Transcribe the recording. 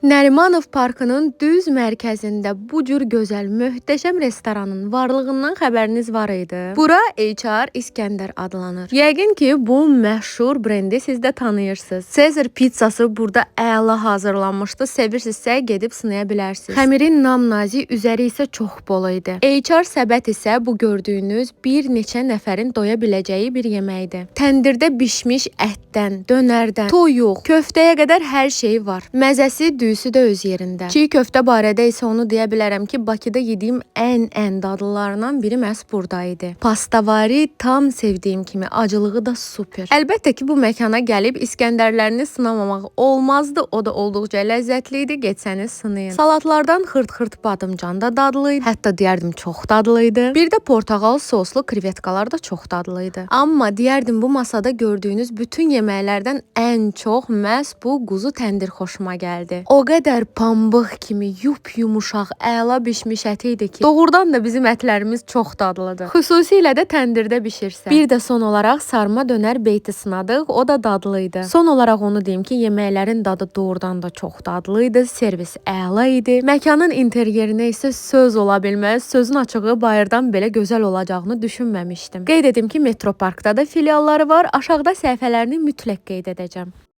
Nərimanov parkının düz mərkəzində bu cür gözəl, möhtəşəm restoranın varlığından xəbəriniz var idi? Bura HR İskəndər adlanır. Yəqin ki, bu məşhur brendi siz də tanıyırsınız. Caesar pizzası burada əla hazırlanmışdı. Sevirsinizsə gedib sınaya bilərsiniz. Xəmirin nam-nazik, üzəri isə çox bol idi. HR səbət isə bu gördüyünüz bir neçə nəfərin doya biləcəyi bir yeməkdir. Təndirdə bişmiş ətdən, dönərdən, toyuq, köftəyə qədər hər şey var. Məzəsi, düyüsü də öz yerində. Çiğ köftə barədə isə onu deyə bilərəm ki, Bakıda yediyim ən dadlılarından biri məhz burada idi. Pastavari tam sevdiyim kimi, acılığı da super. Əlbəttə ki, bu məkana gəlib İskəndərlərini sınamamaq olmazdı. O da olduqca ləzzətli idi. Getsəniz sınayın. Salatlardan xırt-xırt badımcan da dadlı idi. Hətta deyərdim çox dadlı idi. Bir də portağal soslu krevetkalar da çox dadlı idi. Amma deyərdim bu masada gördüyünüz bütün yeməklərdən ən çox məhz bu quzu təndir xoşuma gəldi. O qədər pambıq kimi yumuşaq, əla bişmiş əti idi ki, doğrudan da bizim ətlərimiz çox dadlıdır. Xüsusilə də təndirdə bişirsə. Bir də son olaraq sarma dönər beyti sınadıq, o da dadlı idi. Son olaraq onu deyim ki, yeməklərin dadı doğrudan da çox dadlı idi, servis əla idi. Məkanın interyerinə isə söz ola bilməz, sözün açığı bayırdan belə gözəl olacağını düşünməmişdim. Qeyd edim ki, Metro Parkda da filialları var, aşağıda səhifələrini mütləq qeyd edəcəm.